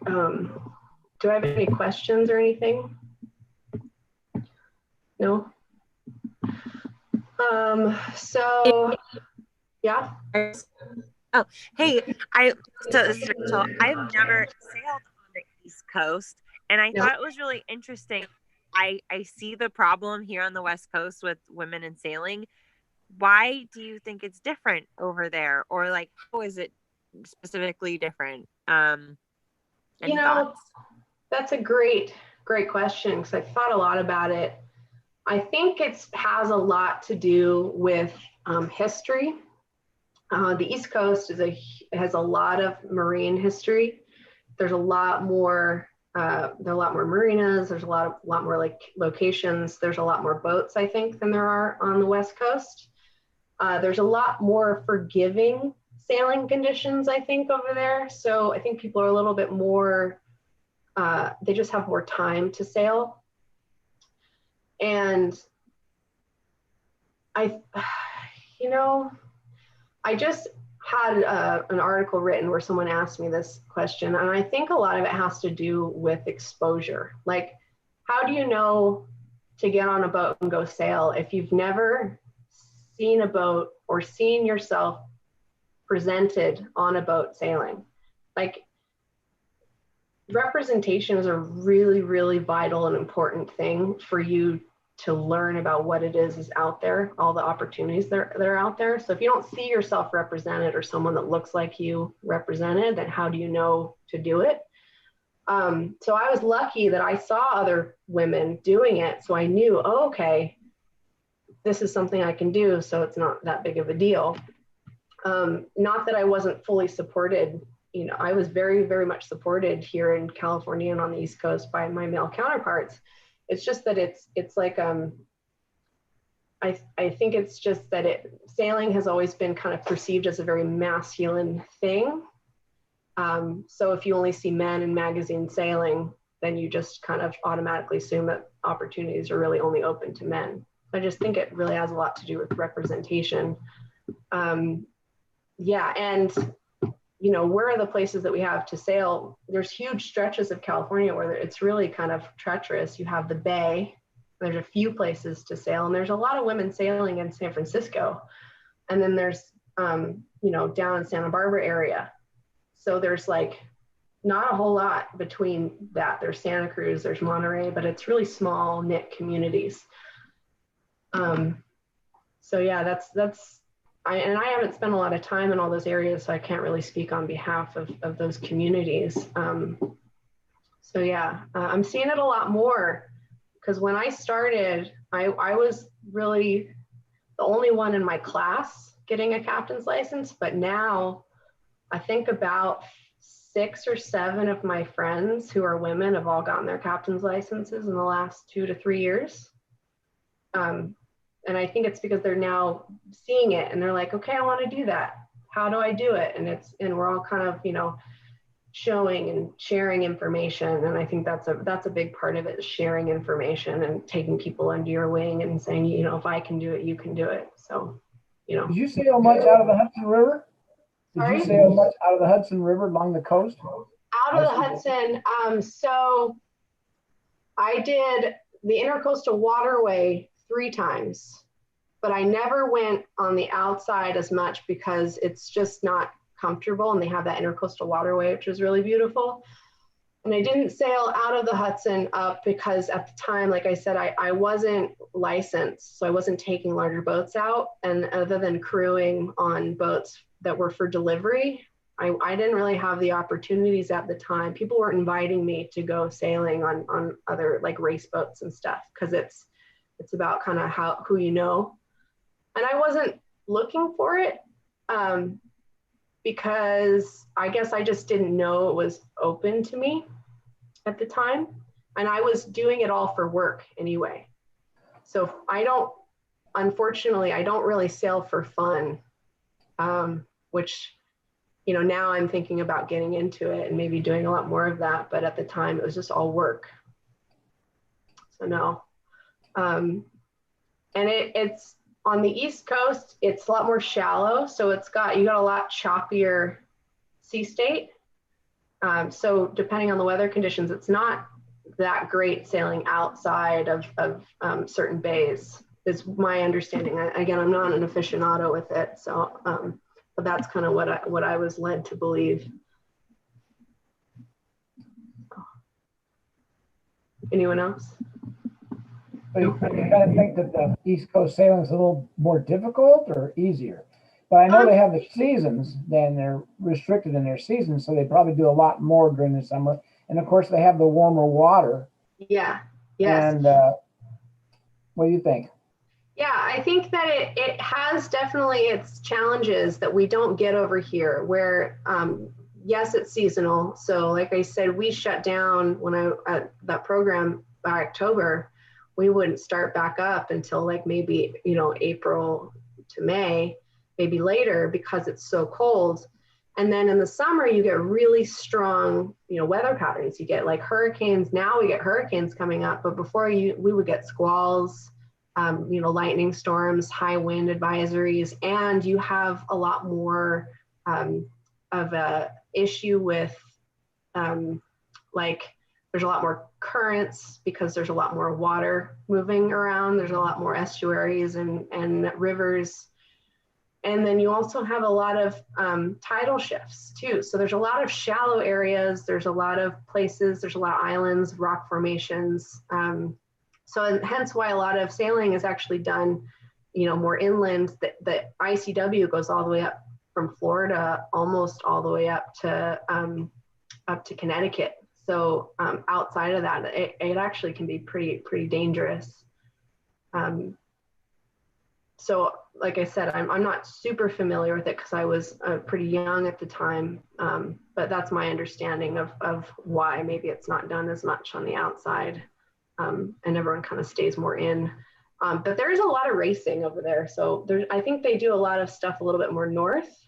do I have any questions or anything? No? So, yeah. Oh, hey, so I've never sailed on the East Coast, and I thought it was really interesting. I see the problem here on the West Coast with women in sailing. Why do you think it's different over there? Or like, how is it specifically different? You know, that's a great question, because I've thought a lot about it. I think it has a lot to do with history. The East Coast has a lot of marine history. There's a lot more. There are a lot more marinas. There's a lot more like locations. There's a lot more boats, I think, than there are on the West Coast. There's a lot more forgiving sailing conditions, I think, over there. So I think people are a little bit more, they just have more time to sail. And you know, I just had an article written where someone asked me this question, and I think a lot of it has to do with exposure. Like, how do you know to get on a boat and go sail if you've never seen a boat or seen yourself presented on a boat sailing? Like, representation is a really, really vital and important thing for you to learn about what it is out there, all the opportunities that are out there. So if you don't see yourself represented, or someone that looks like you represented, then how do you know to do it? So I was lucky that I saw other women doing it. So I knew, oh, okay, this is something I can do. So it's not that big of a deal. Not that I wasn't fully supported. You know, I was very, very much supported here in California and on the East Coast by my male counterparts. It's just that it's like, I think it's just that sailing has always been kind of perceived as a very masculine thing. So if you only see men in magazine sailing, then you just kind of automatically assume that opportunities are really only open to men. I just think it really has a lot to do with representation. Yeah, and you know, where are the places that we have to sail? There's huge stretches of California where it's really kind of treacherous. You have the Bay, there's a few places to sail, and there's a lot of women sailing in San Francisco. And then there's, you know, down in Santa Barbara area. So there's like not a whole lot between that. There's Santa Cruz, there's Monterey, but it's really small knit communities. So yeah, and I haven't spent a lot of time in all those areas, so I can't really speak on behalf of those communities. So yeah, I'm seeing it a lot more, because when I started, I was really the only one in my class getting a captain's license, but now I think about 6 or 7 of my friends who are women have all gotten their captain's licenses in the last 2 to 3 years. And I think it's because they're now seeing it and they're like, okay, I want to do that. How do I do it? And we're all kind of, you know, showing and sharing information. And I think that's a big part of it, is sharing information and taking people under your wing and saying, you know, if I can do it, you can do it. So, you know. Did you sail much out of the Hudson River? Sorry? Did you sail much out of the Hudson River along the coast? Out of the Hudson, so I did the Intercoastal Waterway 3 times, but I never went on the outside as much because it's just not comfortable, and they have that Intercoastal Waterway, which is really beautiful. And I didn't sail out of the Hudson up because at the time, like I said, I wasn't licensed, so I wasn't taking larger boats out. And other than crewing on boats that were for delivery, I didn't really have the opportunities at the time. People weren't inviting me to go sailing on other like race boats and stuff, because it's about kind of who you know. And I wasn't looking for it because I guess I just didn't know it was open to me at the time. And I was doing it all for work anyway. So unfortunately, I don't really sail for fun, which, you know, now I'm thinking about getting into it and maybe doing a lot more of that. But at the time, it was just all work. So no. And it's on the East Coast, it's a lot more shallow. So you got a lot choppier sea state. So depending on the weather conditions, it's not that great sailing outside of certain bays, is my understanding. Again, I'm not an aficionado with it. So, but that's kind of what I was led to believe. Anyone else? But you kind of think that the East Coast sailing is a little more difficult or easier? But I know they have the seasons, then they're restricted in their seasons, so they probably do a lot more during the summer. And of course, they have the warmer water. Yeah. Yes. And what do you think? Yeah, I think that it has definitely its challenges that we don't get over here, where yes, it's seasonal. So like I said, we shut down when that program by October. We wouldn't start back up until like maybe, you know, April to May, maybe later, because it's so cold. And then in the summer, you get really strong, you know, weather patterns. You get like hurricanes. Now we get hurricanes coming up, but before we would get squalls, you know, lightning storms, high wind advisories, and you have a lot more of a issue with like, there's a lot more currents because there's a lot more water moving around. There's a lot more estuaries and rivers. And then you also have a lot of tidal shifts too. So there's a lot of shallow areas. There's a lot of places, there's a lot of islands, rock formations. So hence why a lot of sailing is actually done, you know, more inland. The ICW goes all the way up from Florida, almost all the way up to Connecticut. So outside of that, it actually can be pretty dangerous. So like I said, I'm not super familiar with it because I was pretty young at the time, but that's my understanding of why maybe it's not done as much on the outside, and everyone kind of stays more in. But there is a lot of racing over there. So I think they do a lot of stuff a little bit more north,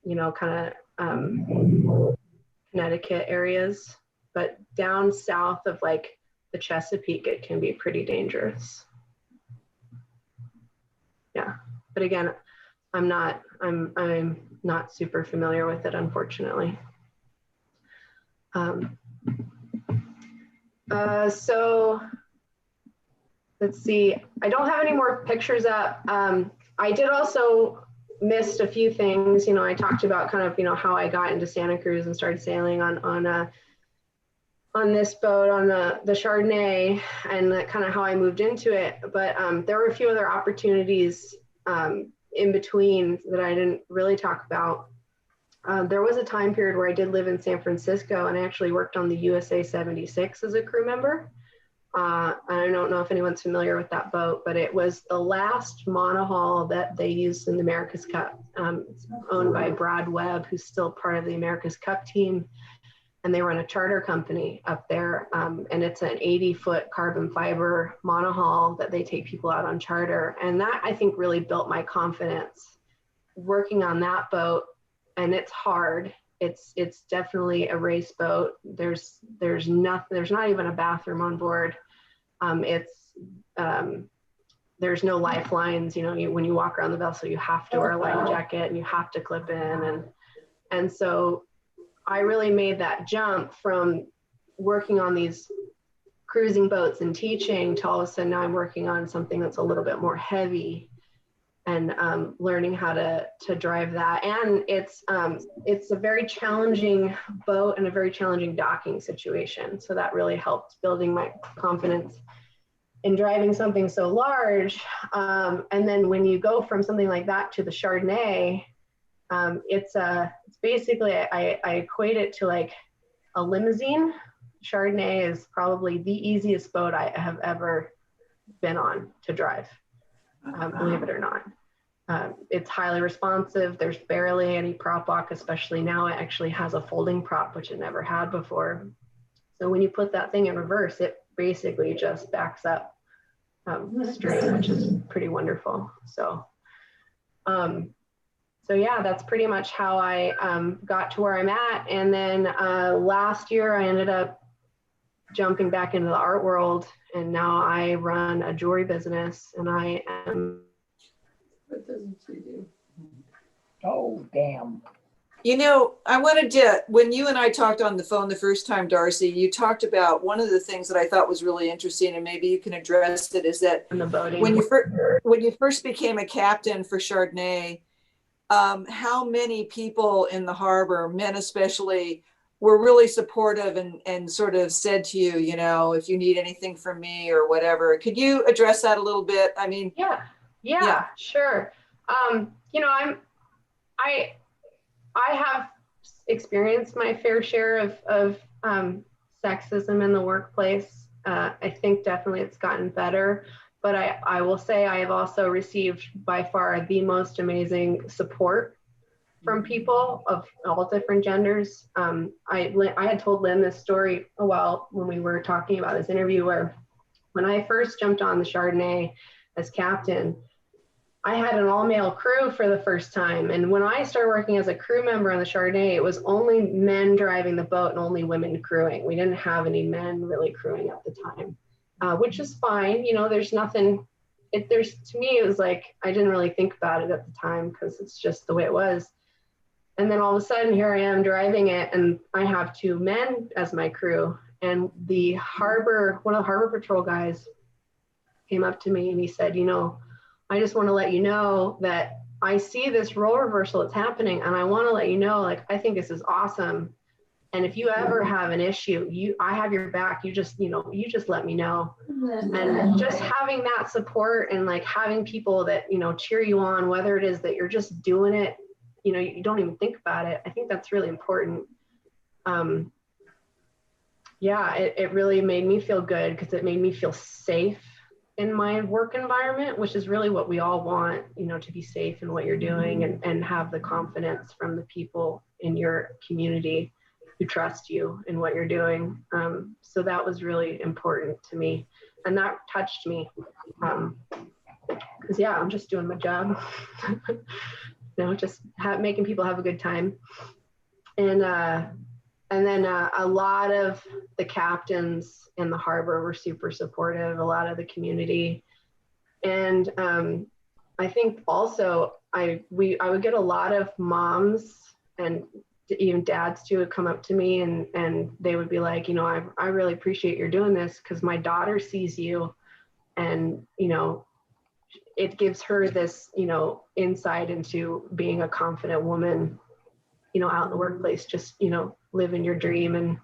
you know, kind of Connecticut areas. But down south of like the Chesapeake, it can be pretty dangerous. Yeah, but again, I'm not super familiar with it, unfortunately. So let's see. I don't have any more pictures up. I did also missed a few things. You know, I talked about kind of, you know, how I got into Santa Cruz and started sailing on this boat, on the Chardonnay, and kind of how I moved into it. But there were a few other opportunities in between that I didn't really talk about. There was a time period where I did live in San Francisco, and I actually worked on the USA 76 as a crew member. I don't know if anyone's familiar with that boat, but it was the last monohull that they used in the America's Cup. It's owned by Brad Webb, who's still part of the America's Cup team. And they run a charter company up there. And it's an 80-foot carbon fiber monohull that they take people out on charter. And that, I think, really built my confidence working on that boat. And it's hard. It's definitely a race boat. There's not even a bathroom on board. There's no lifelines. When you walk around the vessel, you have to wear a life jacket and you have to clip in. And so I really made that jump from working on these cruising boats and teaching to all of a sudden now I'm working on something that's a little bit more heavy and learning how to drive that. And it's a very challenging boat and a very challenging docking situation. So that really helped building my confidence in driving something so large. And then when you go from something like that to the Chardonnay, it's basically, I equate it to like a limousine. Chardonnay is probably the easiest boat I have ever been on to drive, believe it or not. It's highly responsive. There's barely any prop lock, especially now it actually has a folding prop, which it never had before. So when you put that thing in reverse, it basically just backs up straight, which is pretty wonderful. So yeah, that's pretty much how I got to where I'm at. And then last year I ended up jumping back into the art world, and now I run a jewelry business, and I am. What doesn't she do? Oh, damn. I wanted to, when you and I talked on the phone the first time, Darci, you talked about one of the things that I thought was really interesting, and maybe you can address it, is that In the boating. when you first became a captain for Chardonnay, how many people in the harbor, men especially, were really supportive and sort of said to you, if you need anything from me or whatever. Could you address that a little bit? I mean, yeah, sure. I have experienced my fair share of sexism in the workplace. I think definitely it's gotten better. But I will say I have also received by far the most amazing support from people of all different genders. I had told Lynn this story a while when we were talking about this interview, where when I first jumped on the Chardonnay as captain, I had an all-male crew for the first time. And when I started working as a crew member on the Chardonnay, it was only men driving the boat and only women crewing. We didn't have any men really crewing at the time. Which is fine. There's nothing, to me, it was like, I didn't really think about it at the time because it's just the way it was. And then all of a sudden here I am driving it, and I have 2 men as my crew. And one of the harbor patrol guys came up to me and he said, I just want to let you know that I see this role reversal that's happening, and I want to let you know, like, I think this is awesome. And if you ever have an issue, I have your back. You just let me know. And just having that support and like having people that, cheer you on, whether it is that you're just doing it, you don't even think about it. I think that's really important. It really made me feel good because it made me feel safe in my work environment, which is really what we all want, to be safe in what you're doing and have the confidence from the people in your community who trust you in what you're doing. So that was really important to me. And that touched me. Because I'm just doing my job. Just making people have a good time. And then a lot of the captains in the harbor were super supportive, a lot of the community. And I think also I would get a lot of moms and even dads too would come up to me and they would be like, I really appreciate you're doing this because my daughter sees you, and it gives her this insight into being a confident woman out in the workplace, just living your dream and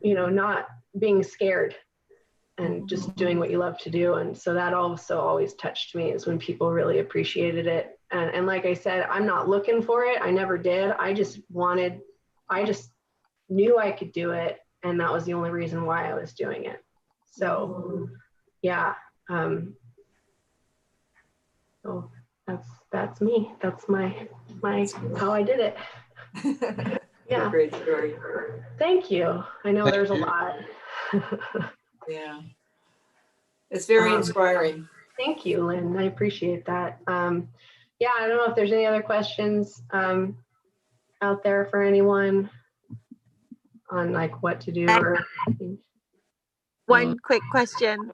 not being scared and just doing what you love to do. And so that also always touched me, is when people really appreciated it. And like I said, I'm not looking for it. I never did. I just knew I could do it. And that was the only reason why I was doing it. So yeah, so that's me. That's my how I did it. Yeah. Great story. Thank you. I know Thank there's a you. lot. Yeah. It's very inspiring. Thank you, Lynn. I appreciate that. Yeah, I don't know if there's any other questions out there for anyone on like what to do or One quick question.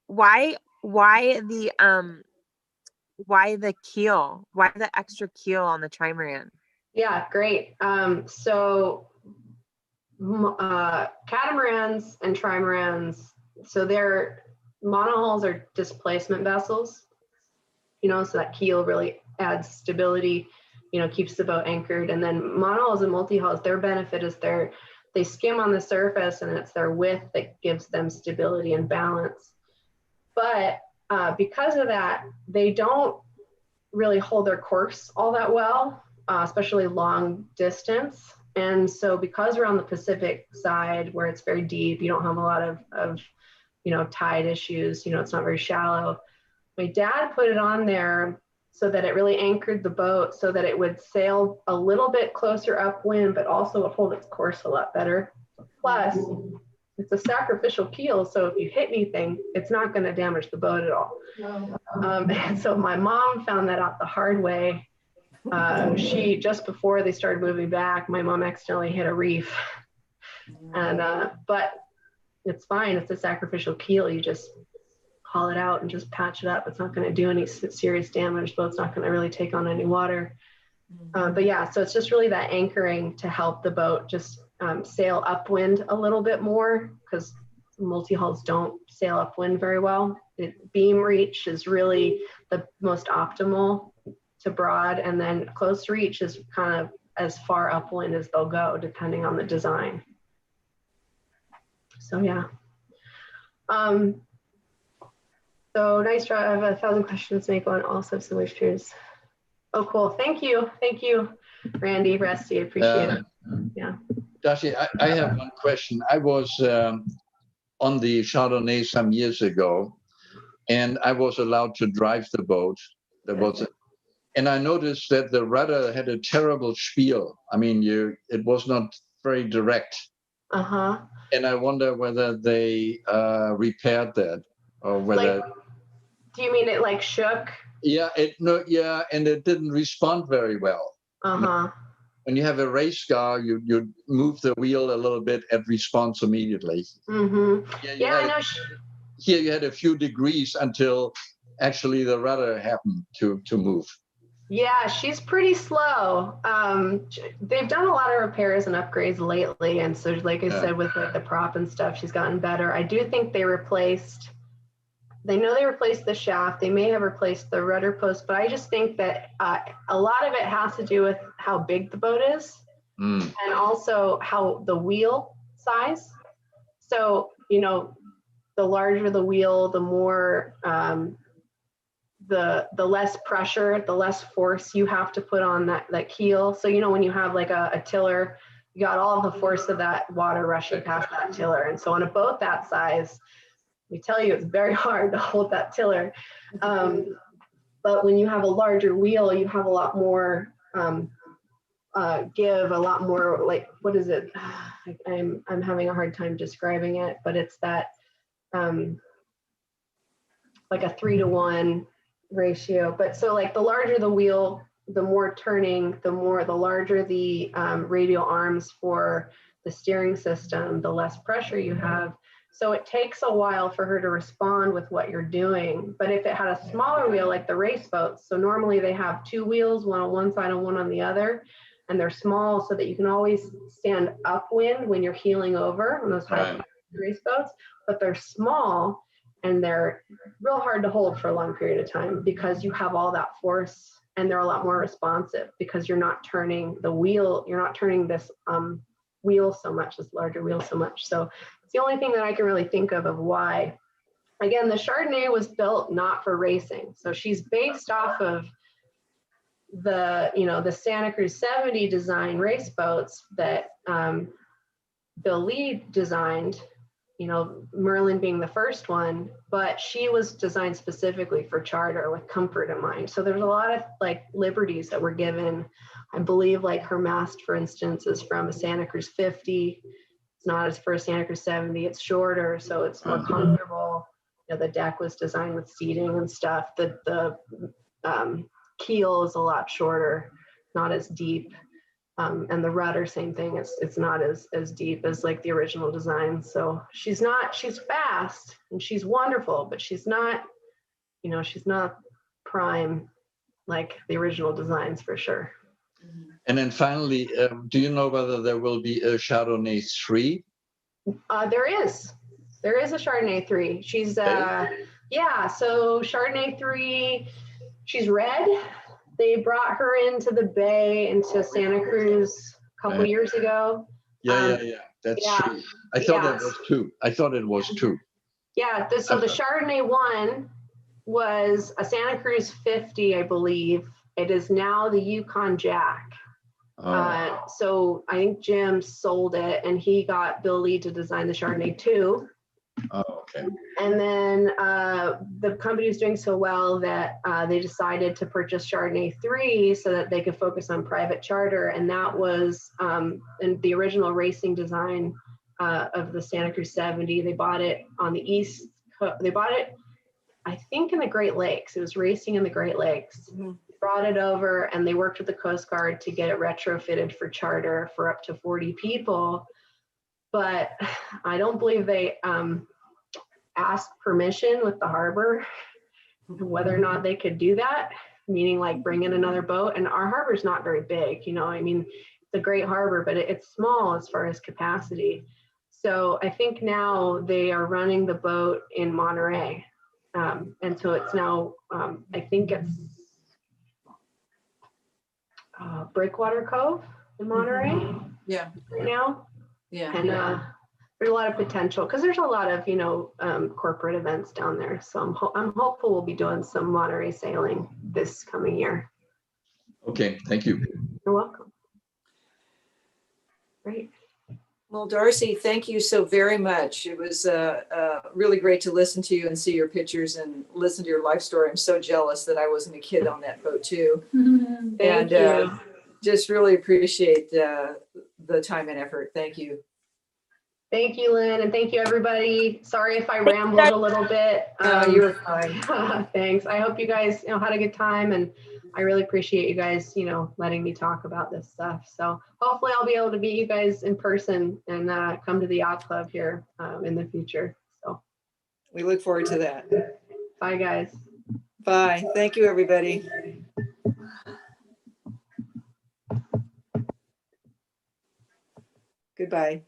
Why the keel? Why the extra keel on the trimaran? yeah, great. So catamarans and trimarans, so they're monohulls are displacement vessels, you know, so that keel really adds stability, you know, keeps the boat anchored. And then monohulls and multi-hulls, their benefit is they skim on the surface, and it's their width that gives them stability and balance. But because of that, they don't really hold their course all that well, especially long distance. And so because we're on the Pacific side where it's very deep, you don't have a lot of you know, tide issues, you know, it's not very shallow. My dad put it on there so that it really anchored the boat so that it would sail a little bit closer upwind, but also would hold its course a lot better. Plus, it's a sacrificial keel, so if you hit anything, it's not going to damage the boat at all. And so my mom found that out the hard way. She, just before they started moving back, my mom accidentally hit a reef. And but it's fine. It's a sacrificial keel. You just haul it out and just patch it up. It's not going to do any serious damage. The boat's not going to really take on any water. But yeah, so it's just really that anchoring to help the boat just sail upwind a little bit more, because multi-hulls don't sail upwind very well. Beam reach is really the most optimal to broad, and then close reach is kind of as far upwind as they'll go, depending on the design. So yeah. So nice try. I have 1,000 questions to make on also some experience. Oh, cool. Thank you. Thank you, Randy, Rusty. I appreciate it. Yeah. Darci, I have one question. I was on the Chardonnay some years ago, and I was allowed to drive the boat. And I noticed that the rudder had a terrible spiel. I mean, it was not very direct. Uh-huh. And I wonder whether they repaired that, or whether. Like, do you mean it like shook? Yeah, and it didn't respond very well. Uh-huh. When you have a race car, you move the wheel a little bit, it responds immediately. Mm-hmm. Yeah, I know. Here you had a few degrees until actually the rudder happened to move. Yeah, she's pretty slow. They've done a lot of repairs and upgrades lately, and so like I said, with like the prop and stuff, she's gotten better. I do think they replaced the shaft. They may have replaced the rudder post, but I just think that a lot of it has to do with how big the boat is, and also how the wheel size. So, you know, the larger the wheel, the more the less pressure, the less force you have to put on that keel. So, you know, when you have like a tiller, you got all the force of that water rushing past that tiller. And so on a boat that size, we tell you it's very hard to hold that tiller. But when you have a larger wheel, you have a lot more give, a lot more, like, what is it? I'm having a hard time describing it, but it's that like a 3-to-1 ratio. But so like the larger the wheel, the more turning, the larger the radial arms for the steering system, the less pressure you have. So it takes a while for her to respond with what you're doing. But if it had a smaller wheel, like the race boats, so normally they have 2 wheels, one on one side and one on the other, and they're small so that you can always stand upwind when you're heeling over on those high race boats, but they're small and they're real hard to hold for a long period of time because you have all that force, and they're a lot more responsive because you're not turning the wheel, you're not turning this wheel so much, this larger wheel so much. So it's the only thing that I can really think of why. Again, the Chardonnay was built not for racing. So she's based off of the, you know, the Santa Cruz 70 design race boats that Bill Lee designed. Merlin being the first one, but she was designed specifically for charter with comfort in mind. So there's a lot of like liberties that were given. I believe like her mast, for instance, is from a Santa Cruz 50. It's not as for a Santa Cruz 70. It's shorter, so it's more comfortable. The deck was designed with seating and stuff. The keel is a lot shorter, not as deep. And the rudder, same thing. It's not as deep as like the original design. So she's fast and she's wonderful, but she's not prime like the original designs for sure. And then finally, do you know whether there will be a Chardonnay 3? There is a Chardonnay 3. She's so Chardonnay 3, she's red. They brought her into the Bay, into Santa Cruz a couple years ago. Yeah. That's true. I thought it was 2. I thought it was 2. Yeah, so the Chardonnay 1 was a Santa Cruz 50, I believe. It is now the Yukon Jack. So I think Jim sold it, and he got Bill Lee to design the Chardonnay 2. Oh, okay. And then the company was doing so well that they decided to purchase Chardonnay 3 so that they could focus on private charter. And that was in the original racing design of the Santa Cruz 70. They bought it on the East Coast. They bought it, I think, in the Great Lakes. It was racing in the Great Lakes. Mm-hmm. Brought it over, and they worked with the Coast Guard to get it retrofitted for charter for up to 40 people. But I don't believe they asked permission with the harbor whether or not they could do that, meaning like bring in another boat. And our harbor's not very big, it's a great harbor, but it's small as far as capacity. So I think now they are running the boat in Monterey. And so it's now, I think it's Breakwater Cove in Monterey. Yeah. Right now. Yeah. And there's a lot of potential because there's a lot of corporate events down there. So I'm hopeful we'll be doing some Monterey sailing this coming year. Okay, thank you. You're welcome. Great. Well, Darci, thank you so very much. It was really great to listen to you and see your pictures and listen to your life story. I'm so jealous that I wasn't a kid on that boat too. Thank you. Just really appreciate the time and effort. Thank you. Thank you, Lynn, and thank you, everybody. Sorry if I rambled a little bit. You're fine. Thanks. I hope you guys, had a good time, and I really appreciate you guys, letting me talk about this stuff. So hopefully I'll be able to meet you guys in person and come to the yacht club here in the future. So we look forward to that. Bye, guys. Bye. Thank you, everybody. Goodbye.